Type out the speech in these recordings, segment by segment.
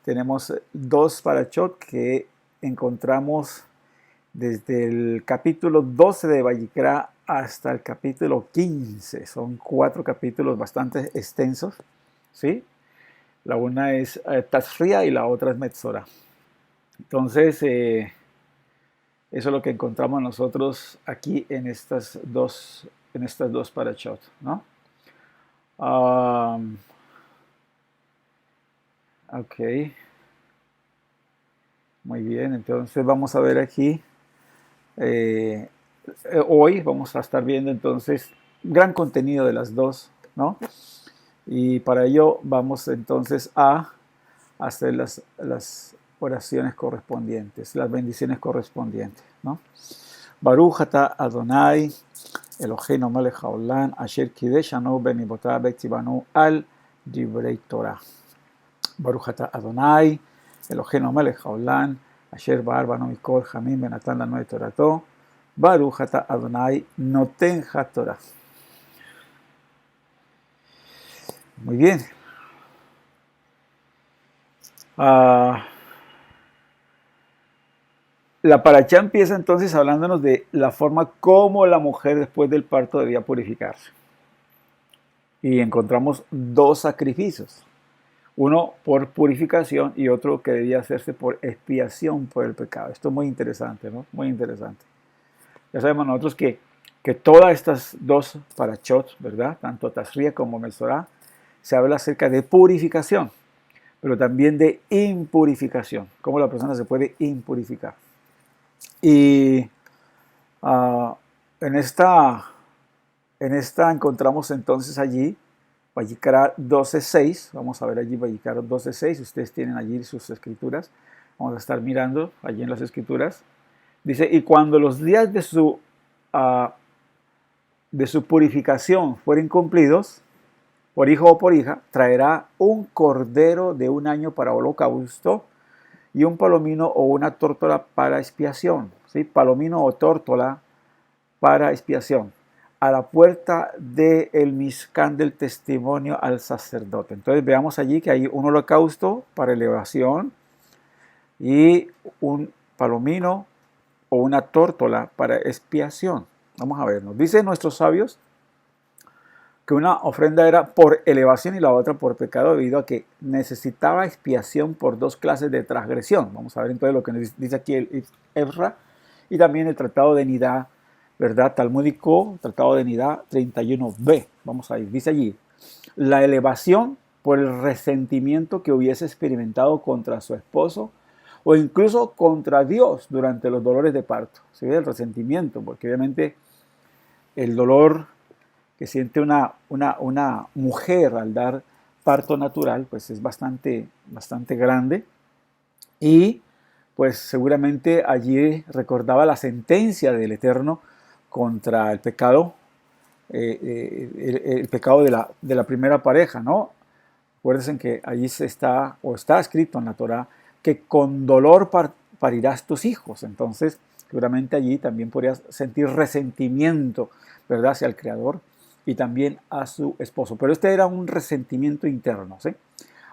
tenemos dos parashot que encontramos desde el capítulo 12 de Vayikra hasta el capítulo 15. Son 4 capítulos bastante extensos, ¿sí? La una es Tazria y la otra es Metzora. Entonces, eso es lo que encontramos nosotros aquí en estas dos parashot, ¿no? Ok, muy bien. Entonces vamos a ver aquí. eh, Hoy vamos a estar viendo entonces gran contenido de las dos, ¿no? Y para ello vamos entonces a hacer las oraciones correspondientes, las bendiciones correspondientes, ¿no? Baruch ata Adonai Eloheinu melech haolam asher kideshanu b'mivotav v'tzivanu al divrei Torah. Baruch ata Adonai Eloheinu melech haolam asher ba'ar banu mikol hamim v'natan lanu et torato. Baruch ata Adonai noten haTorah. Muy bien. La parachá empieza entonces hablándonos de la forma como la mujer después del parto debía purificarse. Y encontramos dos sacrificios. Uno por purificación y otro que debía hacerse por expiación por el pecado. Esto es muy interesante, ¿no? Muy interesante. Ya sabemos nosotros que todas estas dos parachot, ¿verdad? Tanto Tazria como Mesorá, se habla acerca de purificación, pero también de impurificación. Cómo la persona se puede impurificar. Y uh, en esta encontramos entonces allí Vayikra 12.6, vamos a ver allí Vayikra 12.6, ustedes tienen allí sus escrituras, vamos a estar mirando allí en las escrituras. Dice, y cuando los días de su purificación fueren cumplidos, por hijo o por hija, traerá un cordero de 1 año para holocausto y un palomino o una tórtola para expiación, ¿sí? Palomino o tórtola para expiación, a la puerta del Mishkan del testimonio al sacerdote. Entonces veamos allí que hay un holocausto para elevación y un palomino o una tórtola para expiación. Vamos a ver, nos dicen nuestros sabios que una ofrenda era por elevación y la otra por pecado, debido a que necesitaba expiación por 2 clases de transgresión. Vamos a ver entonces lo que nos dice aquí el Ezra y también el Tratado de Nidá, ¿verdad? Talmúdico, Tratado de Nidá 31b. Vamos a ir, dice allí, la elevación por el resentimiento que hubiese experimentado contra su esposo o incluso contra Dios durante los dolores de parto. ¿Sí? El resentimiento, porque obviamente el dolor que siente una mujer al dar parto natural, pues es bastante grande. Y pues seguramente allí recordaba la sentencia del Eterno contra el pecado, el pecado de la primera pareja, ¿no? Acuérdense que allí está escrito en la Torah que con dolor parirás tus hijos. Entonces, seguramente allí también podrías sentir resentimiento, ¿verdad?, hacia el Creador y también a su esposo. Pero este era un resentimiento interno, ¿sí?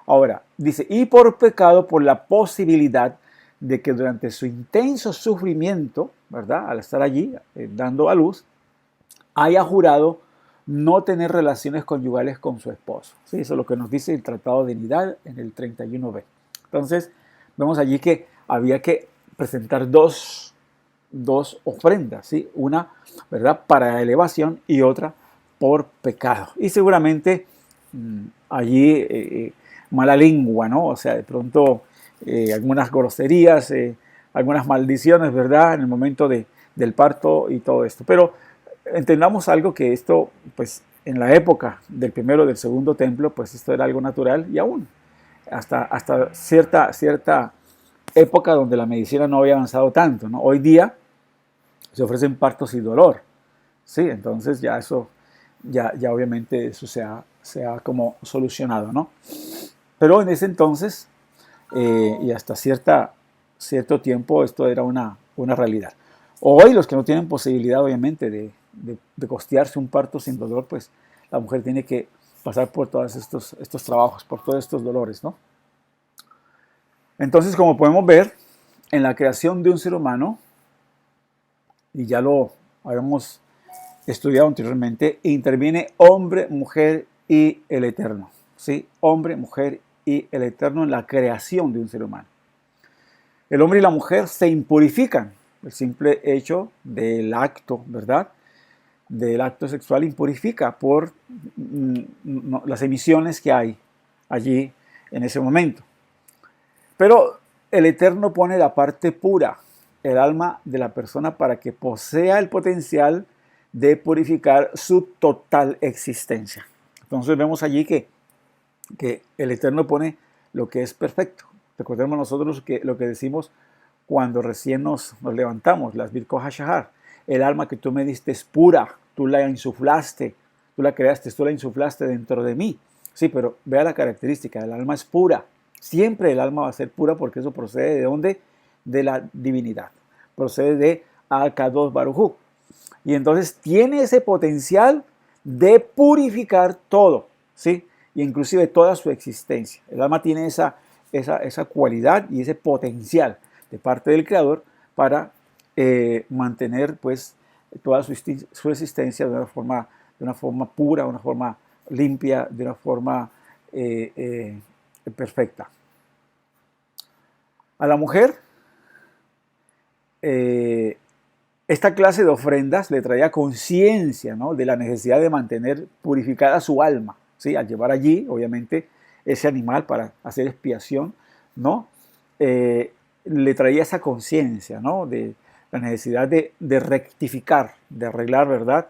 Ahora, dice, y por pecado, por la posibilidad de que durante su intenso sufrimiento, ¿verdad?, al estar allí dando a luz, haya jurado no tener relaciones conyugales con su esposo. ¿Sí? Eso es lo que nos dice el Tratado de Nidad en el 31b. Entonces, vemos allí que había que presentar dos ofrendas, ¿sí? Una, ¿verdad?, para elevación y otra por pecado. Y seguramente allí mala lengua, ¿no? O sea, de pronto algunas groserías, algunas maldiciones, ¿verdad?, en el momento del parto y todo esto. Pero entendamos algo, que esto, pues en la época del primero y del segundo templo, pues esto era algo natural, y aún hasta cierta época donde la medicina no había avanzado tanto, ¿no? Hoy día se ofrecen partos sin dolor, ¿sí? Entonces ya eso, ya obviamente eso se ha como solucionado, ¿no? Pero en ese entonces y hasta cierto tiempo esto era una realidad. Hoy los que no tienen posibilidad obviamente de costearse un parto sin dolor, pues la mujer tiene que pasar por todos estos trabajos, por todos estos dolores, ¿no? Entonces, como podemos ver, en la creación de un ser humano, y ya lo habíamos estudiado anteriormente, interviene hombre, mujer y el Eterno. ¿Sí? Hombre, mujer y el Eterno en la creación de un ser humano. El hombre y la mujer se impurifican. El simple hecho del acto, ¿verdad? Del acto sexual impurifica por las emisiones que hay allí en ese momento. Pero el Eterno pone la parte pura, el alma de la persona, para que posea el potencial de purificar su total existencia. Entonces vemos allí que el Eterno pone lo que es perfecto. Recordemos nosotros que lo que decimos cuando recién nos levantamos, las Birkot HaShahar. El alma que tú me diste es pura, tú la insuflaste, tú la creaste, tú la insuflaste dentro de mí. Sí, pero vea la característica, el alma es pura. Siempre el alma va a ser pura porque eso procede ¿de dónde? De la divinidad. Procede de Akadosh Baruj Hu. Y entonces tiene ese potencial de purificar todo, ¿sí? Y inclusive toda su existencia. El alma tiene esa cualidad y ese potencial de parte del Creador para mantener pues toda su existencia de una forma pura, de una forma limpia, de una forma perfecta. A la mujer, esta clase de ofrendas le traía conciencia, ¿no?, de la necesidad de mantener purificada su alma, ¿sí? Al llevar allí, obviamente, ese animal para hacer expiación, ¿no? Le traía esa conciencia, ¿no?, de la necesidad de rectificar, de arreglar, ¿verdad?,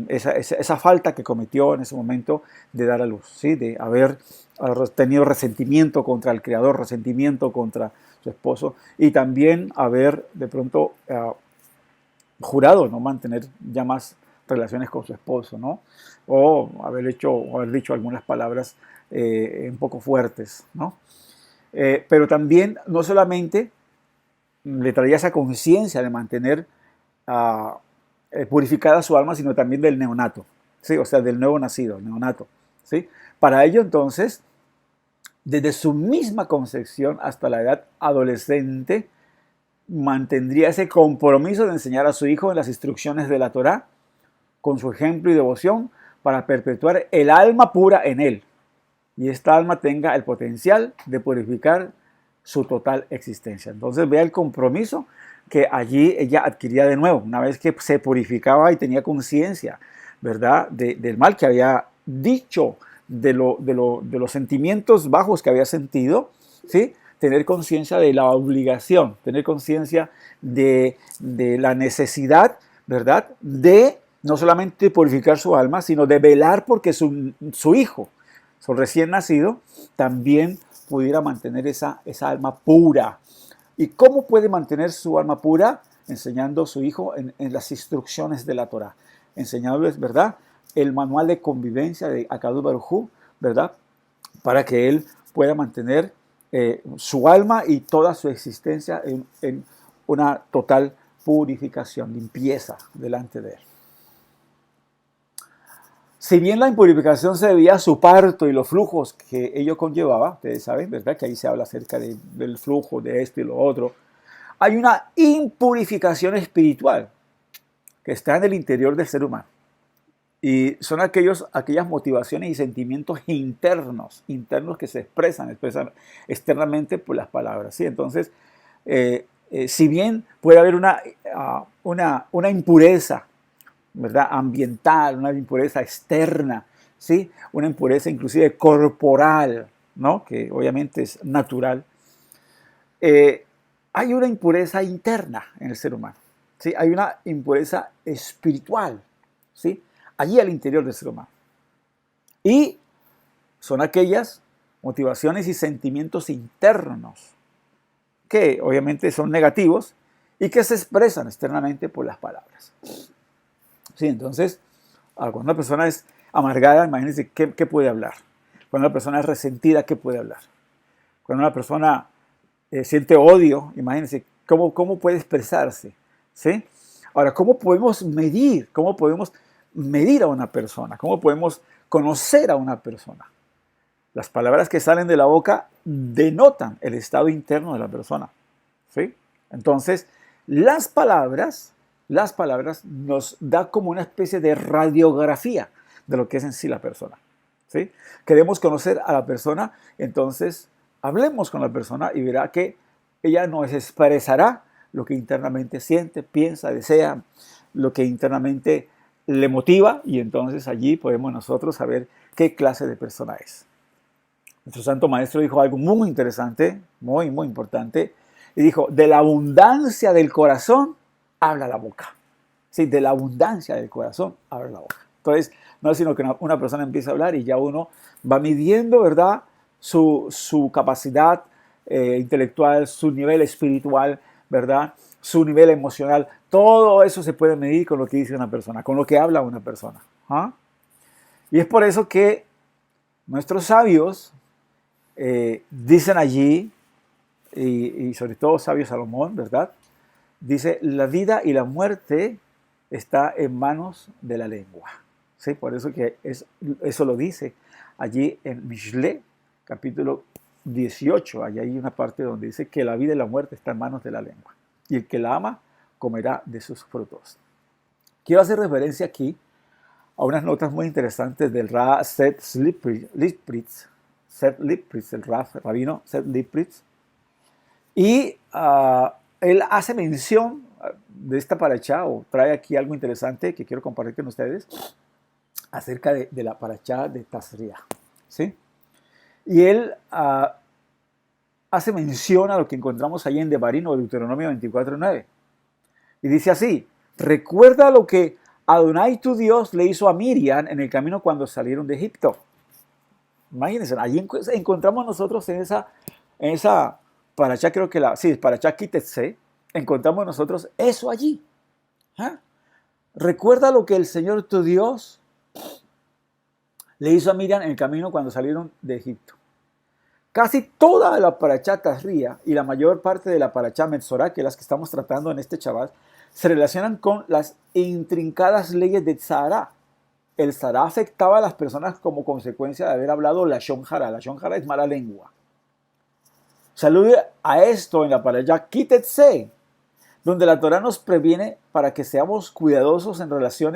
esa falta que cometió en ese momento de dar a luz, ¿sí?, de haber tenido resentimiento contra el Creador, resentimiento contra su esposo, y también haber de pronto jurado no mantener ya más relaciones con su esposo, ¿no? O haber dicho algunas palabras un poco fuertes, ¿no? Pero también no solamente le traía esa conciencia de mantener purificada su alma, sino también del neonato, ¿sí? O sea, del nuevo nacido, el neonato, ¿sí? Para ello, entonces, desde su misma concepción hasta la edad adolescente, mantendría ese compromiso de enseñar a su hijo en las instrucciones de la Torá, con su ejemplo y devoción, para perpetuar el alma pura en él. Y esta alma tenga el potencial de purificar su total existencia. Entonces vea el compromiso que allí ella adquiría de nuevo, una vez que se purificaba y tenía conciencia, ¿verdad?, del mal que había dicho, de los sentimientos bajos que había sentido, ¿sí? Tener conciencia de la obligación, tener conciencia de la necesidad, ¿verdad?, de no solamente purificar su alma, sino de velar porque su hijo, su recién nacido, también pudiera mantener esa alma pura. ¿Y cómo puede mantener su alma pura? Enseñando a su hijo en las instrucciones de la Torá, enseñándoles, ¿verdad?, el manual de convivencia de Akadosh Baruj Hu, ¿verdad?, para que él pueda mantener su alma y toda su existencia en una total purificación, limpieza delante de él. Si bien la impurificación se debía a su parto y los flujos que ello conllevaba, ustedes saben, ¿verdad?, que ahí se habla acerca del flujo, de esto y lo otro, hay una impurificación espiritual que está en el interior del ser humano. Y son aquellas motivaciones y sentimientos internos que se expresan externamente por las palabras, ¿sí? Entonces, si bien puede haber una impureza, ¿verdad?, ambiental, una impureza externa, ¿sí?, una impureza inclusive corporal, ¿no?, que obviamente es natural, hay una impureza interna en el ser humano, ¿sí?, hay una impureza espiritual, ¿sí?, allí al interior del ser humano. Y son aquellas motivaciones y sentimientos internos que obviamente son negativos y que se expresan externamente por las palabras. Sí, entonces, cuando una persona es amargada, imagínense qué puede hablar. Cuando una persona es resentida, ¿qué puede hablar? Cuando una persona siente odio, imagínense cómo puede expresarse, ¿sí? Ahora, ¿cómo podemos medir? ¿Cómo podemos medir a una persona? ¿Cómo podemos conocer a una persona? Las palabras que salen de la boca denotan el estado interno de la persona. ¿Sí? Entonces, las palabras nos da como una especie de radiografía de lo que es en sí la persona. ¿Sí? Queremos conocer a la persona, entonces hablemos con la persona y verá que ella nos expresará lo que internamente siente, piensa, desea, lo que internamente le motiva, y entonces allí podemos nosotros saber qué clase de persona es. Nuestro Santo Maestro dijo algo muy interesante, muy, muy importante, y dijo, de la abundancia del corazón habla la boca. Sí, de la abundancia del corazón habla la boca. Entonces, no es sino que una persona empieza a hablar y ya uno va midiendo, ¿verdad?, su capacidad intelectual, su nivel espiritual, ¿verdad?, su nivel emocional. Todo eso se puede medir con lo que dice una persona, con lo que habla una persona. ¿Ah? Y es por eso que nuestros sabios dicen allí, y sobre todo sabio Salomón, ¿verdad?, dice, la vida y la muerte está en manos de la lengua. ¿Sí? Por eso que eso lo dice allí en Mishle, capítulo 18. Allí hay una parte donde dice que la vida y la muerte está en manos de la lengua. Y el que la ama comerá de sus frutos. Quiero hacer referencia aquí a unas notas muy interesantes del Ra Seth Lipritz, el rabino Seth Lipritz. Y él hace mención de esta parachá, o trae aquí algo interesante que quiero compartir con ustedes, acerca de la parachá de Tazria. ¿Sí? Y él hace mención a lo que encontramos ahí en Devarim o Deuteronomio 24:9. Y dice así, recuerda lo que Adonai tu Dios le hizo a Miriam en el camino cuando salieron de Egipto. Imagínense, allí encontramos nosotros en esa parachá, creo que parachá Kitetse, encontramos nosotros eso allí. ¿Ah? Recuerda lo que el Señor tu Dios le hizo a Miriam en el camino cuando salieron de Egipto. Casi toda la parachá Tazria y la mayor parte de la parachá Metzorá, que es las que estamos tratando en este Shabbat, se relacionan con las intrincadas leyes de Tzara. El Tzara afectaba a las personas como consecuencia de haber hablado Lashon Hara. Lashon Hara es mala lengua. Salude a esto en la parashá Kitetse, donde la Torah nos previene para que seamos cuidadosos en relación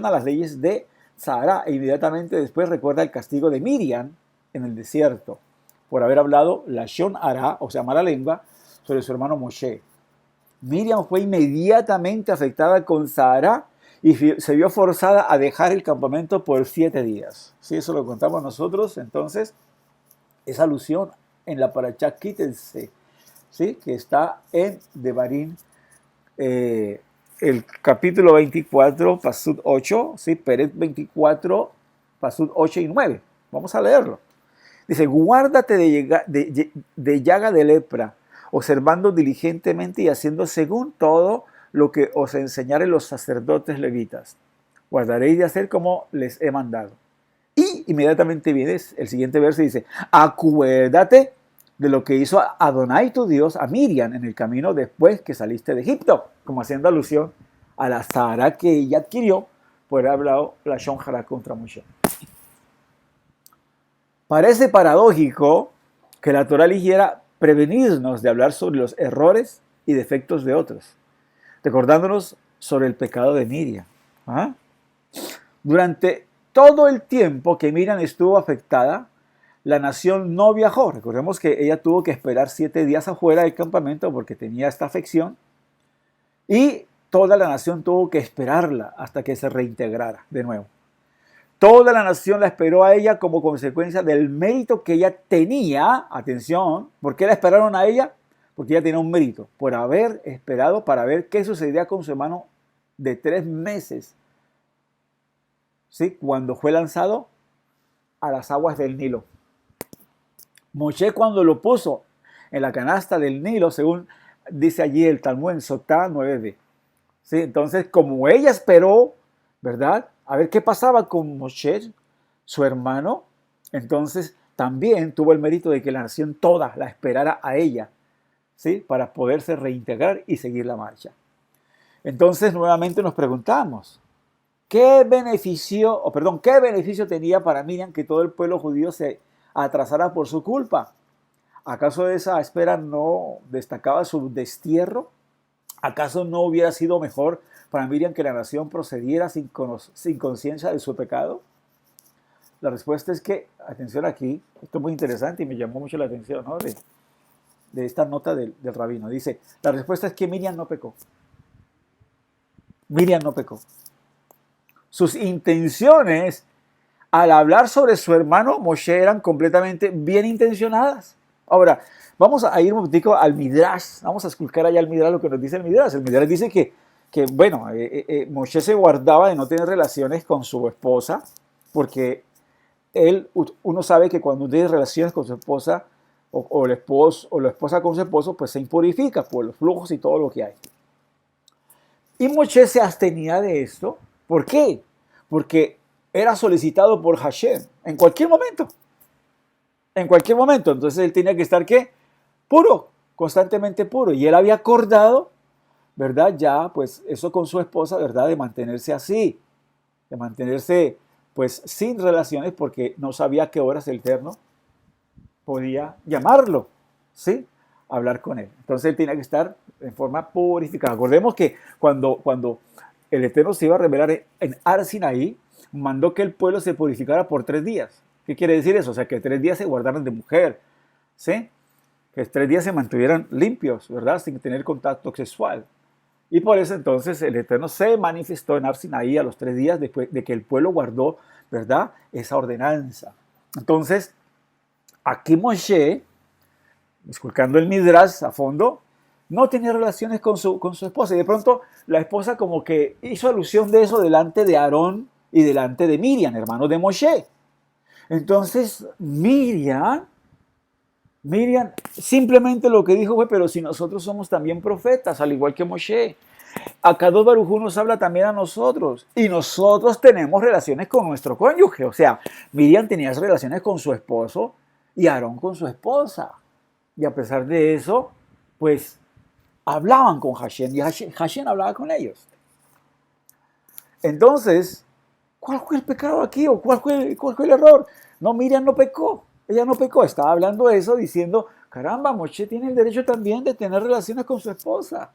a las leyes de Tzara, e inmediatamente después recuerda el castigo de Miriam en el desierto por haber hablado Lashon Hara, o sea, mala lengua, sobre su hermano Moshe. Miriam fue inmediatamente afectada con Tzara y se vio forzada a dejar el campamento por 7 días. Si eso lo contamos nosotros, entonces es alusión en la parashá Kitetse, ¿sí?, que está en Devarim, el capítulo 24, pasud 8, ¿sí?, Peret 24, pasud 8 y 9. Vamos a leerlo. Dice, guárdate de llaga de lepra, observando diligentemente y haciendo según todo lo que os enseñaren los sacerdotes levitas. Guardaréis de hacer como les he mandado. Y inmediatamente viene el siguiente verso y dice, acuérdate de lo que hizo Adonai tu Dios a Miriam en el camino después que saliste de Egipto, como haciendo alusión a la Tzara que ella adquirió por haber hablado Lashon Hara contra Moshe. Parece paradójico que la Torah eligiera prevenirnos de hablar sobre los errores y defectos de otros, recordándonos sobre el pecado de Miriam. ¿Ah? Durante todo el tiempo que Miriam estuvo afectada, la nación no viajó. Recordemos que ella tuvo que esperar 7 días afuera del campamento porque tenía esta afección, y toda la nación tuvo que esperarla hasta que se reintegrara de nuevo. Toda la nación la esperó a ella como consecuencia del mérito que ella tenía. Atención, ¿por qué la esperaron a ella? Porque ella tenía un mérito, por haber esperado para ver qué sucedía con su hermano de 3 meses, ¿sí?, cuando fue lanzado a las aguas del Nilo. Moshe, cuando lo puso en la canasta del Nilo, según dice allí el Talmud en Sotá 9b. ¿Sí? Entonces, como ella esperó, ¿verdad?, a ver qué pasaba con Moshe, su hermano, entonces también tuvo el mérito de que la nación toda la esperara a ella, ¿sí?, para poderse reintegrar y seguir la marcha. Entonces, nuevamente nos preguntamos, ¿qué beneficio tenía para Miriam que todo el pueblo judío se atrasara por su culpa? ¿Acaso de esa espera no destacaba su destierro? ¿Acaso no hubiera sido mejor para Miriam que la nación procediera sin conciencia de su pecado? La respuesta es que, atención aquí, esto es muy interesante y me llamó mucho la atención, ¿no? de esta nota del rabino. Dice, la respuesta es que Miriam no pecó. Miriam no pecó. Sus intenciones al hablar sobre su hermano Moshe eran completamente bien intencionadas. Ahora, vamos a ir un momentico al Midrash, vamos a esculcar allá al Midrash lo que nos dice el Midrash. El Midrash dice que Moshe se guardaba de no tener relaciones con su esposa, porque uno sabe que cuando uno tiene relaciones con su esposa, o el esposo, o la esposa con su esposo, pues se impurifica por los flujos y todo lo que hay. Y Moshe se abstenía de esto. ¿Por qué? Porque era solicitado por Hashem en cualquier momento. En cualquier momento. Entonces él tenía que estar, ¿qué? Puro, constantemente puro. Y él había acordado, ¿verdad? Ya, pues eso con su esposa, ¿verdad? De mantenerse así. De mantenerse, pues, sin relaciones porque no sabía a qué horas el Eterno podía llamarlo, ¿sí? Hablar con él. Entonces él tenía que estar en forma purificada. Acordemos que cuando el Eterno se iba a revelar en Har Sinaí, mandó que el pueblo se purificara por 3 días. ¿Qué quiere decir eso? O sea, que 3 días se guardaran de mujer, ¿sí? Que 3 días se mantuvieran limpios, ¿verdad? Sin tener contacto sexual. Y por eso entonces el Eterno se manifestó en Har Sinaí a los 3 días después de que el pueblo guardó, ¿verdad? Esa ordenanza. Entonces, aquí Moshe, esculcando el Midrash a fondo, no tenía relaciones con su esposa. Y de pronto la esposa como que hizo alusión de eso delante de Aarón y delante de Miriam, hermano de Moshe. Entonces Miriam simplemente lo que dijo fue, pero si nosotros somos también profetas, al igual que Moshe. Akadosh Baruj Hu nos habla también a nosotros. Y nosotros tenemos relaciones con nuestro cónyuge. O sea, Miriam tenía relaciones con su esposo y Aarón con su esposa. Y a pesar de eso, pues hablaban con Hashem y Hashem hablaba con ellos. Entonces, ¿cuál fue el pecado aquí? ¿O cuál fue el error? No, Miriam no pecó. Ella no pecó. Estaba hablando de eso diciendo, caramba, Moshe tiene el derecho también de tener relaciones con su esposa.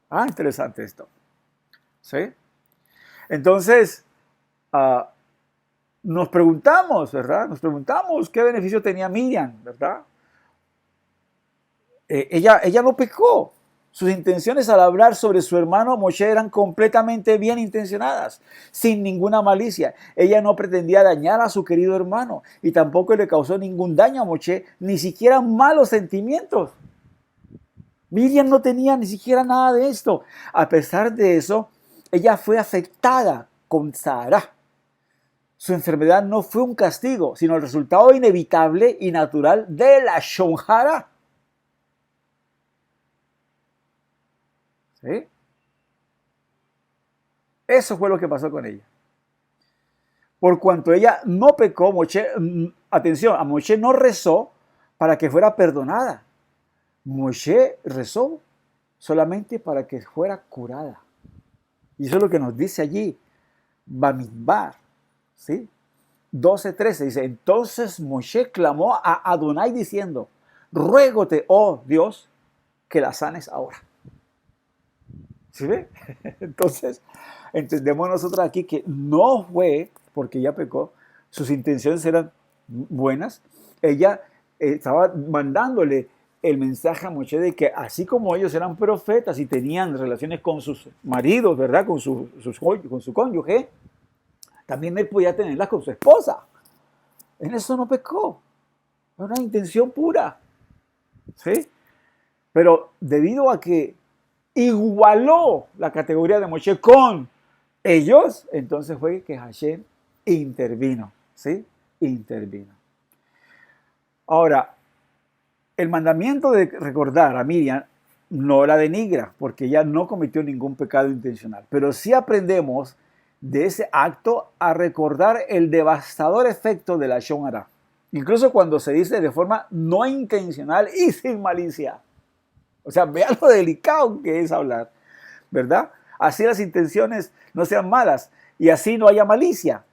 Ah, interesante esto. ¿Sí? Entonces, nos preguntamos, ¿verdad? Nos preguntamos qué beneficio tenía Miriam, ¿verdad? Ella no pecó. Sus intenciones al hablar sobre su hermano Moshe eran completamente bien intencionadas, sin ninguna malicia. Ella no pretendía dañar a su querido hermano y tampoco le causó ningún daño a Moshe, ni siquiera malos sentimientos. Miriam no tenía ni siquiera nada de esto. A pesar de eso, ella fue afectada con Sara. Su enfermedad no fue un castigo, sino el resultado inevitable y natural de la Lashon Hara. ¿Sí? Eso fue lo que pasó con ella. Por cuanto ella no pecó, atención, a Moshe no rezó para que fuera perdonada. Moshe rezó solamente para que fuera curada. Y eso es lo que nos dice allí, Bamidbar, ¿sí? 12:13 dice, entonces Moshe clamó a Adonai diciendo, ruégote, oh Dios, que la sanes ahora. ¿Sí ve? Entonces, entendemos nosotros aquí que no fue porque ella pecó, sus intenciones eran buenas, ella estaba mandándole el mensaje a Moshe de que así como ellos eran profetas y tenían relaciones con sus maridos, ¿verdad? Con su cónyuge, también él podía tenerlas con su esposa. En eso no pecó. Era una intención pura. ¿Sí? Pero debido a que igualó la categoría de Moshe con ellos, entonces fue que Hashem intervino. ¿Sí? Intervino. Ahora, el mandamiento de recordar a Miriam no la denigra, porque ella no cometió ningún pecado intencional. Pero sí aprendemos de ese acto a recordar el devastador efecto de la Lashon Hara. Incluso cuando se dice de forma no intencional y sin malicia. O sea, vean lo delicado que es hablar, ¿verdad? así las intenciones no sean malas y así no haya malicia.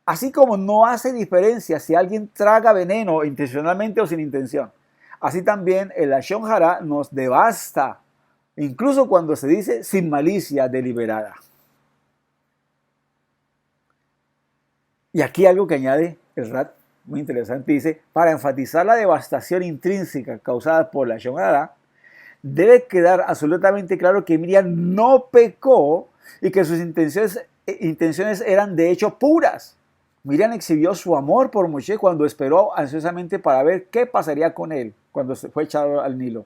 Así como no hace diferencia si alguien traga veneno intencionalmente o sin intención, así también el lashon hara nos devasta, incluso cuando se dice sin malicia deliberada. Y aquí algo que añade el Rat, muy interesante, dice, para enfatizar la devastación intrínseca causada por la lashon hara, debe quedar absolutamente claro que Miriam no pecó y que sus intenciones eran de hecho puras. Miriam exhibió su amor por Moshe cuando esperó ansiosamente para ver qué pasaría con él cuando se fue echado al Nilo.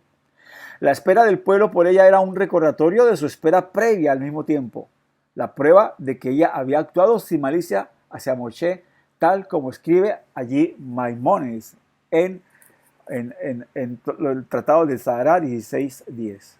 La espera del pueblo por ella era un recordatorio de su espera previa al mismo tiempo, la prueba de que ella había actuado sin malicia hacia Moshe, tal como escribe allí Maimónides en el Tratado de Sahara 16:10.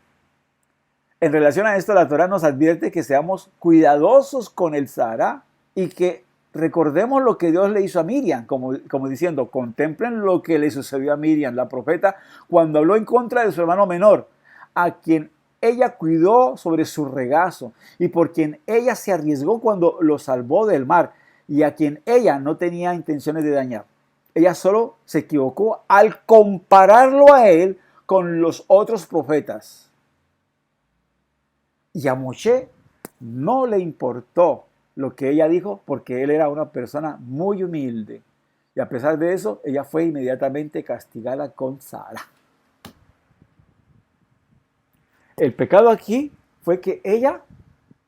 En relación a esto, la Torah nos advierte que seamos cuidadosos con el Sahara y que recordemos lo que Dios le hizo a Miriam, como diciendo, contemplen lo que le sucedió a Miriam, la profeta, cuando habló en contra de su hermano menor, a quien ella cuidó sobre su regazo y por quien ella se arriesgó cuando lo salvó del mar y a quien ella no tenía intenciones de dañar. Ella solo se equivocó al compararlo a él con los otros profetas. Y a Moshe no le importó lo que ella dijo porque él era una persona muy humilde. Y a pesar de eso, ella fue inmediatamente castigada con Sara. El pecado aquí fue que ella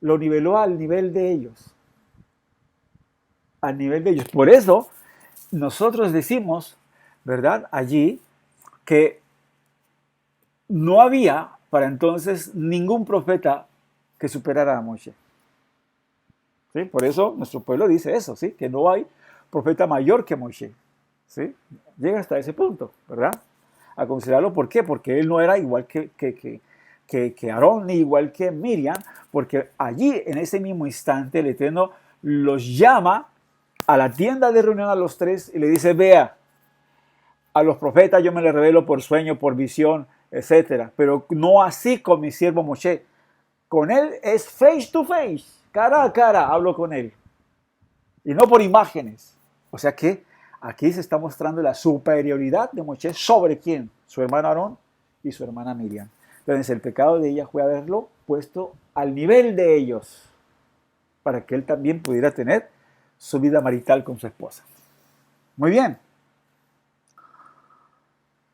lo niveló al nivel de ellos. Al nivel de ellos. Por eso nosotros decimos, ¿verdad? Allí que no había para entonces ningún profeta que superara a Moshe. ¿Sí? Por eso nuestro pueblo dice eso, ¿sí? Que no hay profeta mayor que Moshe. ¿Sí? Llega hasta ese punto, ¿verdad? A considerarlo, ¿por qué? Porque él no era igual que Aarón, ni igual que Miriam, porque allí, en ese mismo instante, el Eterno los llama a la tienda de reunión a los tres y le dice, vea, a los profetas yo me les revelo por sueño, por visión, etc. Pero no así con mi siervo Moshe. Con él es face to face, cara a cara hablo con él. Y no por imágenes. O sea que aquí se está mostrando la superioridad de Moshe sobre quién, su hermano Aarón y su hermana Miriam. Entonces el pecado de ella fue haberlo puesto al nivel de ellos, para que él también pudiera tener su vida marital con su esposa. Muy bien.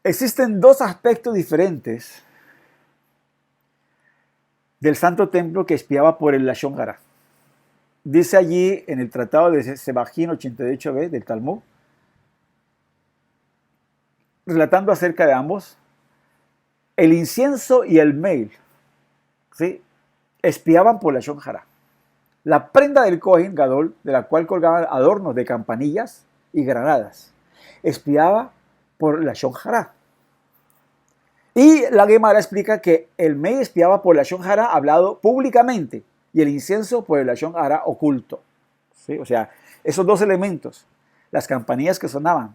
Existen dos aspectos diferentes del Santo Templo que espiaba por el lashon hara. Dice allí en el Tratado de Sebajín 88b del Talmud, relatando acerca de ambos, el incienso y el meil, ¿sí? Espiaban por lashon hara. La prenda del Kohen Gadol, de la cual colgaban adornos de campanillas y granadas, espiaba por lashon hara. Y la Gemara explica que el meil espiaba por lashon hara hablado públicamente y el incienso por el lashon hara oculto. ¿Sí? O sea, esos dos elementos, las campanillas que sonaban,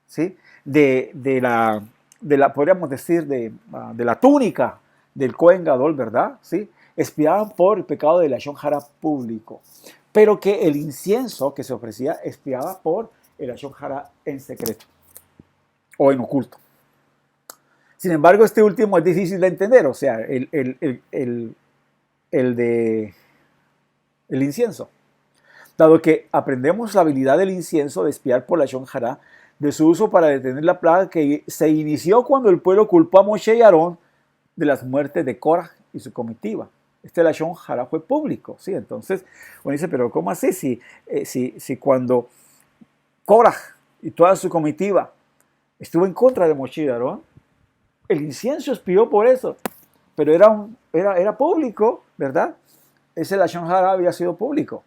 ¿sí? de la podríamos decir, de la túnica del Kohen Gadol, ¿verdad? ¿Sí? Espiaban por el pecado del lashon hara público, pero que el incienso que se ofrecía espiaba por el lashon hara en secreto o en oculto. Sin embargo, este último es difícil de entender, o sea, el incienso. Dado que aprendemos la habilidad del incienso de espiar por lashon hara, de su uso para detener la plaga que se inició cuando el pueblo culpó a Moshe y Aarón de las muertes de Korah y su comitiva. Este lashon hara fue público, ¿sí? Entonces, uno dice, pero ¿cómo así? Si cuando Korah y toda su comitiva estuvo en contra de Moshe y Aarón, el incienso espió por eso, pero era público, ¿verdad? Ese lashon hara había sido público.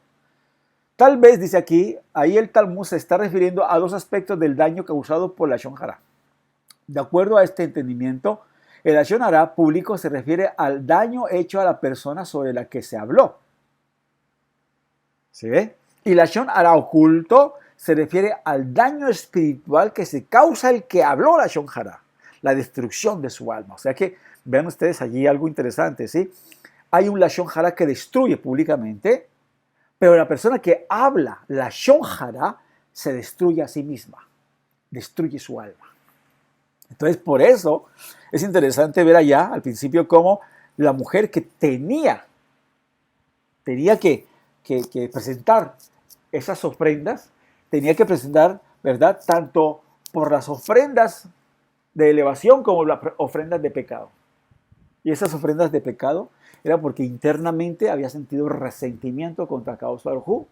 Tal vez, dice aquí, ahí el Talmud se está refiriendo a dos aspectos del daño causado por lashon hara. De acuerdo a este entendimiento, el lashon hara público se refiere al daño hecho a la persona sobre la que se habló. ¿Sí ve? Y lashon hara oculto se refiere al daño espiritual que se causa el que habló lashon hara, la destrucción de su alma. O sea que vean ustedes allí algo interesante, ¿sí? hay un lashon hara que destruye públicamente, pero la persona que habla lashon hara se destruye a sí misma, destruye su alma. Entonces, por eso es interesante ver allá al principio cómo la mujer que tenía que presentar esas ofrendas, tenía que presentar, ¿verdad?, tanto por las ofrendas de elevación como las ofrendas de pecado. Y esas ofrendas de pecado era porque internamente había sentido resentimiento contra Kadosh Baruj Hu,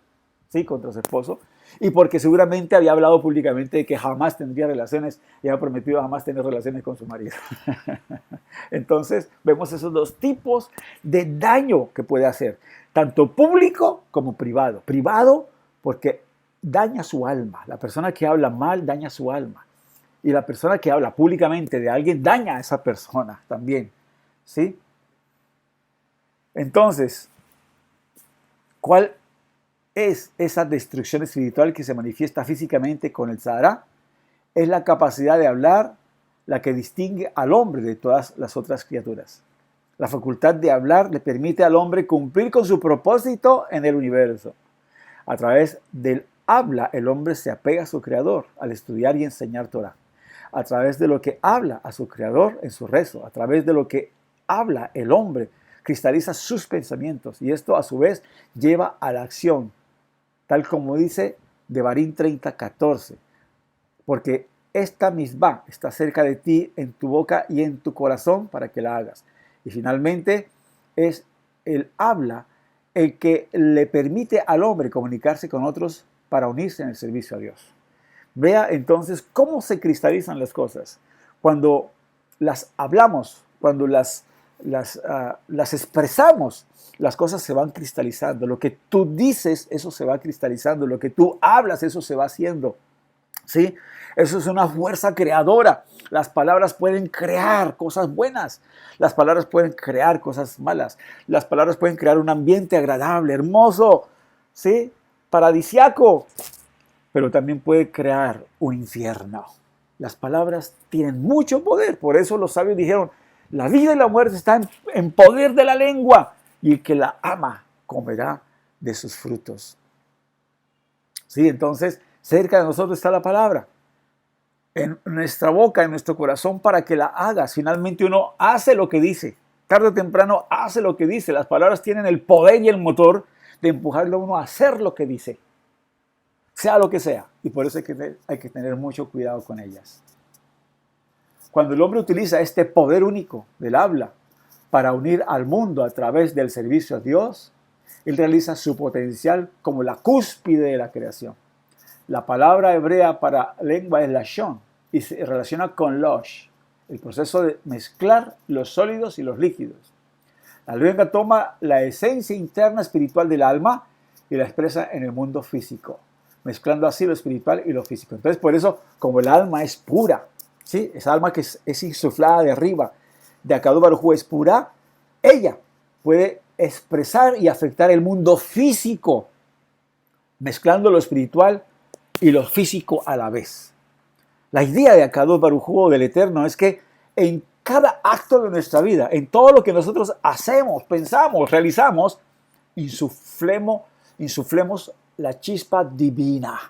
¿sí?, contra su esposo, y porque seguramente había hablado públicamente de que jamás tendría relaciones y había prometido jamás tener relaciones con su marido. Entonces vemos esos dos tipos de daño que puede hacer, tanto público como privado. Privado porque daña su alma. La persona que habla mal daña su alma. Y la persona que habla públicamente de alguien daña a esa persona también, ¿sí? Entonces, ¿cuál es esa destrucción espiritual que se manifiesta físicamente con el Sahara? Es la capacidad de hablar la que distingue al hombre de todas las otras criaturas. La facultad de hablar le permite al hombre cumplir con su propósito en el universo. A través del habla, el hombre se apega a su Creador al estudiar y enseñar Torah. A través de lo que habla a su Creador en su rezo, a través de lo que habla el hombre, cristaliza sus pensamientos y esto a su vez lleva a la acción, tal como dice Devarim 30:14, porque esta misma está cerca de ti, en tu boca y en tu corazón para que la hagas. Y finalmente es el habla el que le permite al hombre comunicarse con otros para unirse en el servicio a Dios. Vea entonces cómo se cristalizan las cosas. Cuando las hablamos, cuando las expresamos, las cosas se van cristalizando. Lo que tú dices, eso se va cristalizando. Lo que tú hablas, eso se va haciendo. ¿Sí? Eso es una fuerza creadora. Las palabras pueden crear cosas buenas. Las palabras pueden crear cosas malas. Las palabras pueden crear un ambiente agradable, hermoso, ¿sí?, paradisiaco. Pero también puede crear un infierno. Las palabras tienen mucho poder. Por eso los sabios dijeron, la vida y la muerte están en poder de la lengua. Y el que la ama comerá de sus frutos. ¿Sí? Entonces, cerca de nosotros está la palabra. En nuestra boca, en nuestro corazón, para que la hagas. Finalmente uno hace lo que dice. Tarde o temprano hace lo que dice. Las palabras tienen el poder y el motor de empujarlo a uno a hacer lo que dice. Sea lo que sea. Y por eso hay que tener mucho cuidado con ellas. Cuando el hombre utiliza este poder único del habla para unir al mundo a través del servicio a Dios, él realiza su potencial como la cúspide de la creación. La palabra hebrea para lengua es lashon y se relaciona con losh, el proceso de mezclar los sólidos y los líquidos. La lengua toma la esencia interna espiritual del alma y la expresa en el mundo físico, mezclando así lo espiritual y lo físico. Entonces, por eso, como el alma es pura, ¿sí?, esa alma que es insuflada de arriba, de Akadosh Baruj Hu es pura, ella puede expresar y afectar el mundo físico, mezclando lo espiritual y lo físico a la vez. La idea de Akadosh Baruj Hu, del Eterno, es que en cada acto de nuestra vida, en todo lo que nosotros hacemos, pensamos, realizamos, insuflemos la chispa divina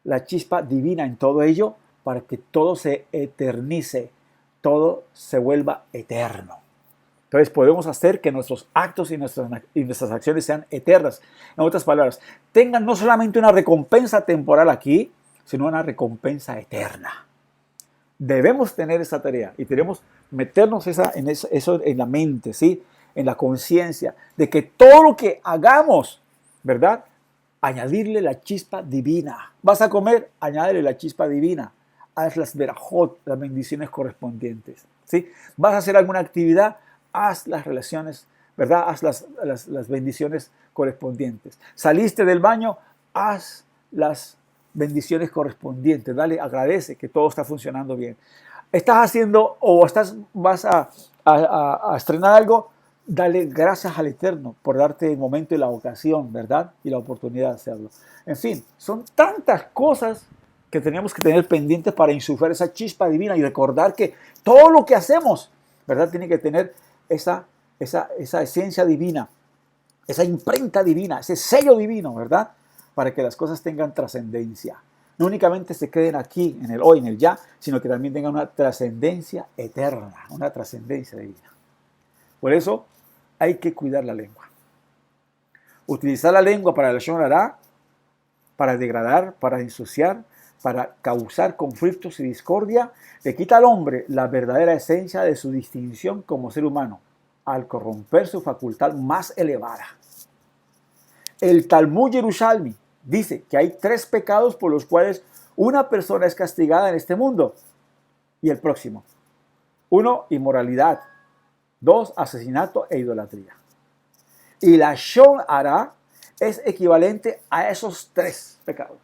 en todo ello, para que todo se eternice, todo se vuelva eterno. Entonces podemos hacer que nuestros actos y nuestras acciones sean eternas. En otras palabras, tengan no solamente una recompensa temporal aquí, sino una recompensa eterna. Debemos tener esa tarea y debemos meternos eso en la mente, ¿sí?, en la conciencia, de que todo lo que hagamos, ¿verdad?, añadirle la chispa divina. Vas a comer, añádele la chispa divina. Haz las verajot, las bendiciones correspondientes, ¿sí? Vas a hacer alguna actividad, haz las relaciones, ¿verdad? Haz las bendiciones correspondientes. Saliste del baño, haz las bendiciones correspondientes. Dale, agradece que todo está funcionando bien. Estás haciendo o vas a estrenar algo, dale gracias al Eterno por darte el momento y la ocasión, ¿verdad? Y la oportunidad de hacerlo. En fin, son tantas cosas que tenemos que tener pendientes para insuflar esa chispa divina y recordar que todo lo que hacemos, ¿verdad?, tiene que tener esa esa esencia divina, esa imprenta divina, ese sello divino, ¿verdad? Para que las cosas tengan trascendencia. No únicamente se queden aquí, en el hoy, en el ya, sino que también tengan una trascendencia eterna, una trascendencia divina. Por eso hay que cuidar la lengua. Utilizar la lengua para la lashon hará, para degradar, para ensuciar, para causar conflictos y discordia, le quita al hombre la verdadera esencia de su distinción como ser humano, al corromper su facultad más elevada. El Talmud Yerushalmi dice que hay 3 pecados por los cuales una persona es castigada en este mundo y el próximo. 1, inmoralidad. 2, asesinato e idolatría. Y la lashon hará es equivalente a esos 3 pecados.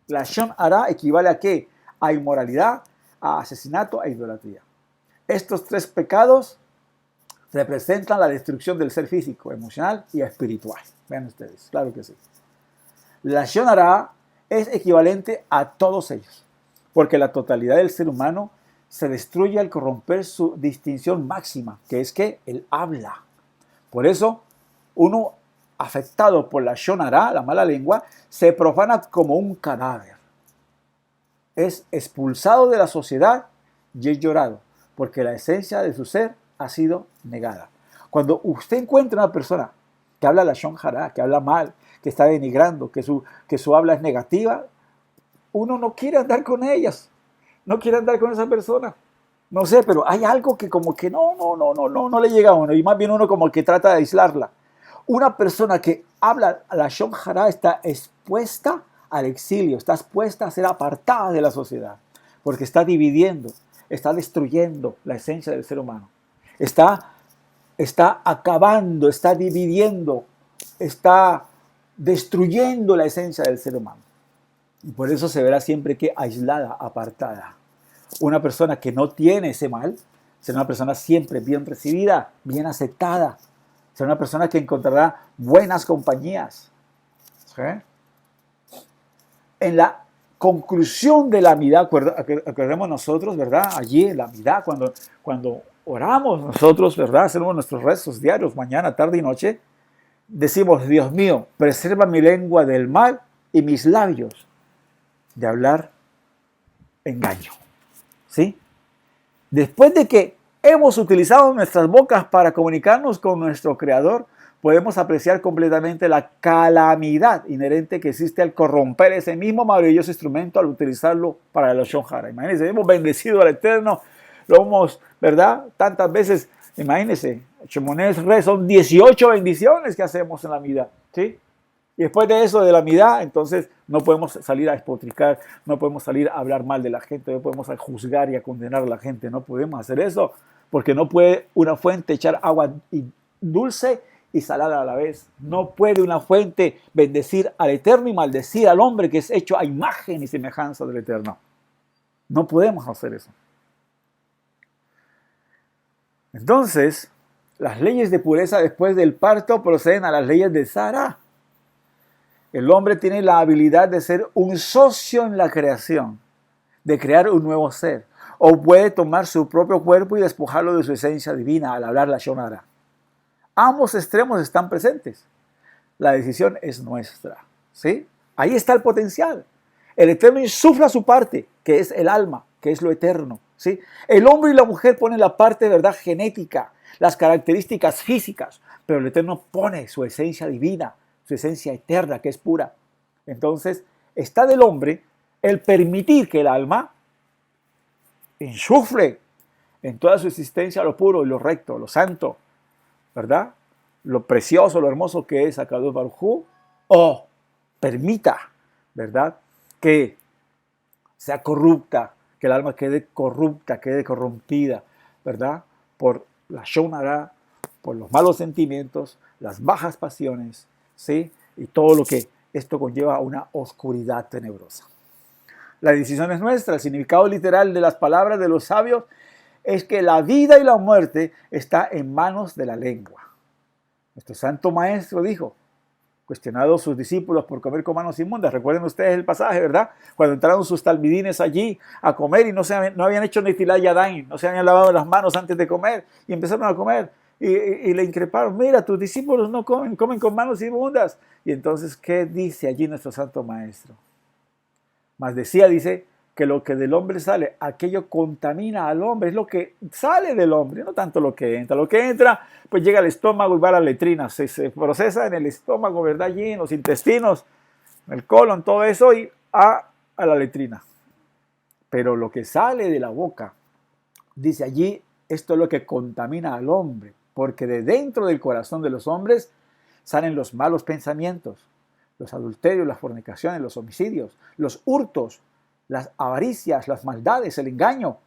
La lashon hará equivale a ¿qué? A inmoralidad, a asesinato e idolatría. Estos 3 pecados representan la destrucción del ser físico, emocional y espiritual. Vean ustedes, claro que sí. La lashon hará es equivalente a todos ellos, porque la totalidad del ser humano se destruye al corromper su distinción máxima, que es que el habla. Por eso, uno afectado por la lashon hará, la mala lengua, se profana como un cadáver. Es expulsado de la sociedad y es llorado, porque la esencia de su ser ha sido negada. Cuando usted encuentra una persona que habla lashon hará, que habla mal, que está denigrando, que su habla es negativa, uno no quiere andar con ellas, no quiere andar con esa persona. No sé, pero hay algo que como que no le llega a uno, y más bien uno como que trata de aislarla. Una persona que habla lashon hará está expuesta al exilio, está expuesta a ser apartada de la sociedad, porque está dividiendo, está destruyendo la esencia del ser humano. Está acabando, está dividiendo, está destruyendo la esencia del ser humano. Y por eso se verá siempre que aislada, apartada. Una persona que no tiene ese mal será una persona siempre bien recibida, bien aceptada. Será una persona que encontrará buenas compañías. ¿Sí? En la conclusión de la midá, acordemos nosotros, ¿verdad? Allí en la midá, cuando oramos nosotros, ¿verdad? Hacemos nuestros rezos diarios, mañana, tarde y noche. Decimos, Dios mío, preserva mi lengua del mal y mis labios de hablar engaño. ¿Sí? Después de que hemos utilizado nuestras bocas para comunicarnos con nuestro Creador, podemos apreciar completamente la calamidad inherente que existe al corromper ese mismo maravilloso instrumento al utilizarlo para el lashon hará. Imagínense, hemos bendecido al Eterno, lo hemos, ¿verdad? Tantas veces, imagínense, Shemoneh Esrei, son 18 bendiciones que hacemos en la midá, ¿sí? Y después de eso, de la midá, entonces no podemos salir a despotricar, no podemos salir a hablar mal de la gente, no podemos juzgar y a condenar a la gente, no podemos hacer eso, porque no puede una fuente echar agua dulce y salada a la vez. No puede una fuente bendecir al Eterno y maldecir al hombre que es hecho a imagen y semejanza del Eterno. No podemos hacer eso. Entonces, las leyes de pureza después del parto proceden a las leyes de Sarah. El hombre tiene la habilidad de ser un socio en la creación, de crear un nuevo ser, o puede tomar su propio cuerpo y despojarlo de su esencia divina al hablar lashon hará. Ambos extremos están presentes. La decisión es nuestra, ¿sí? Ahí está el potencial. El Eterno insufla su parte, que es el alma, que es lo eterno, ¿sí? El hombre y la mujer ponen la parte de verdad genética, las características físicas, pero el Eterno pone su esencia divina, su esencia eterna, que es pura. Entonces, está del hombre el permitir que el alma insufle en toda su existencia lo puro y lo recto, lo santo, ¿verdad? Lo precioso, lo hermoso que es Akadosh Baruj Hu, o permita, ¿verdad? Que sea corrupta, que el alma quede corrupta, quede corrompida, ¿verdad? Por la lashon hará, por los malos sentimientos, las bajas pasiones, ¿sí? Y todo lo que esto conlleva a una oscuridad tenebrosa. La decisión es nuestra. El significado literal de las palabras de los sabios es que la vida y la muerte está en manos de la lengua. Nuestro santo maestro dijo, cuestionado sus discípulos por comer con manos inmundas. Recuerden ustedes el pasaje, ¿verdad? Cuando entraron sus talmidines allí a comer y no habían hecho netilat yadayim, no se habían lavado las manos antes de comer y empezaron a comer. y le increparon, mira, tus discípulos no comen, comen con manos inmundas. Y entonces, ¿qué dice allí nuestro Santo Maestro? Mas decía, dice, que lo que del hombre sale, aquello contamina al hombre, es lo que sale del hombre, no tanto lo que entra. Lo que entra, pues llega al estómago y va a la letrina, se procesa en el estómago, ¿verdad? Allí en los intestinos, en el colon, todo eso, y a la letrina. Pero lo que sale de la boca, dice allí, esto es lo que contamina al hombre, porque de dentro del corazón de los hombres salen los malos pensamientos, los adulterios, las fornicaciones, los homicidios, los hurtos, las avaricias, las maldades, el engaño,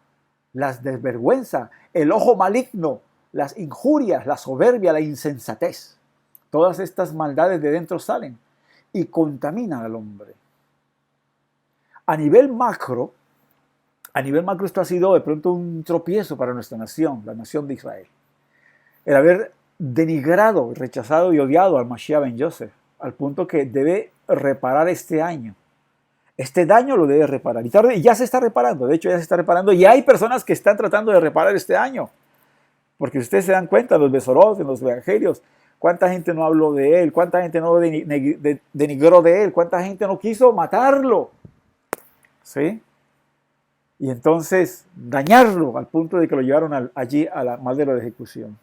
las desvergüenza, el ojo maligno, las injurias, la soberbia, la insensatez. Todas estas maldades de dentro salen y contaminan al hombre. A nivel macro esto ha sido de pronto un tropiezo para nuestra nación, la nación de Israel. El haber denigrado, rechazado y odiado al Mashiach ben Yosef, al punto que debe reparar este año. Este daño lo debe reparar. Y ya se está reparando, de hecho ya se está reparando. Y hay personas que están tratando de reparar este año. Porque ustedes se dan cuenta, en los besorot, en los evangelios, cuánta gente no habló de él, cuánta gente no denigró de él, cuánta gente no quiso matarlo. ¿Sí? Y entonces dañarlo al punto de que lo llevaron allí a la madera de ejecución.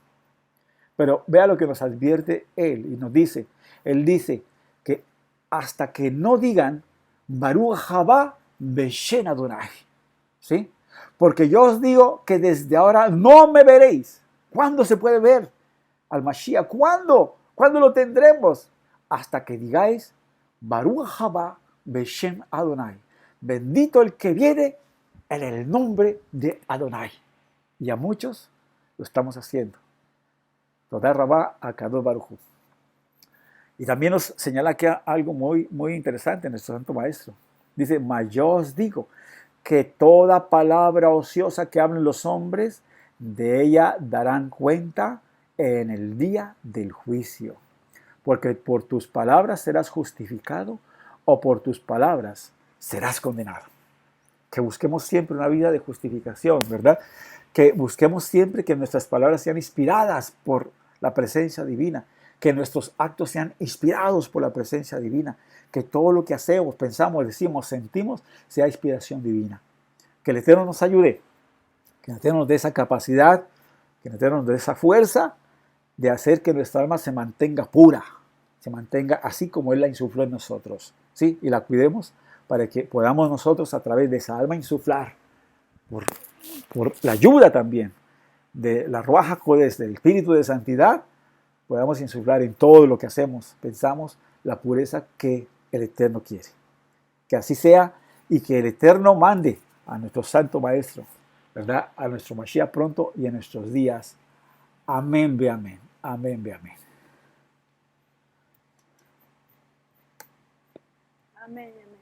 Pero vea lo que nos advierte él y nos dice. Él dice que hasta que no digan Baruch haba Beshem Adonai, ¿sí? Porque yo os digo que desde ahora no me veréis. ¿Cuándo se puede ver al Mashiach? ¿Cuándo? ¿Cuándo lo tendremos? Hasta que digáis Baruch haba Beshem Adonai. Bendito el que viene en el nombre de Adonai. Y a muchos lo estamos haciendo. Todá Rabá Akadosh Baruj Hu. Y también nos señala aquí algo muy, muy interesante en nuestro Santo Maestro. Dice, mas yo os digo que toda palabra ociosa que hablen los hombres, de ella darán cuenta en el día del juicio. Porque por tus palabras serás justificado o por tus palabras serás condenado. Que busquemos siempre una vida de justificación, ¿verdad? Que busquemos siempre que nuestras palabras sean inspiradas por la presencia divina, que nuestros actos sean inspirados por la presencia divina, que todo lo que hacemos, pensamos, decimos, sentimos, sea inspiración divina. Que el Eterno nos ayude, que el Eterno nos dé esa capacidad, que el Eterno nos dé esa fuerza de hacer que nuestra alma se mantenga pura, se mantenga así como Él la insufló en nosotros, ¿sí? Y la cuidemos para que podamos nosotros a través de esa alma insuflar, por la ayuda también de la Ruach HaKodesh, del Espíritu de Santidad, podamos insuflar en todo lo que hacemos, pensamos, la pureza que el Eterno quiere. Que así sea y que el Eterno mande a nuestro Santo Maestro, ¿verdad? A nuestro Mashiach pronto y en nuestros días. Amén, ve amén. Amén, ve amén. Amén, amén.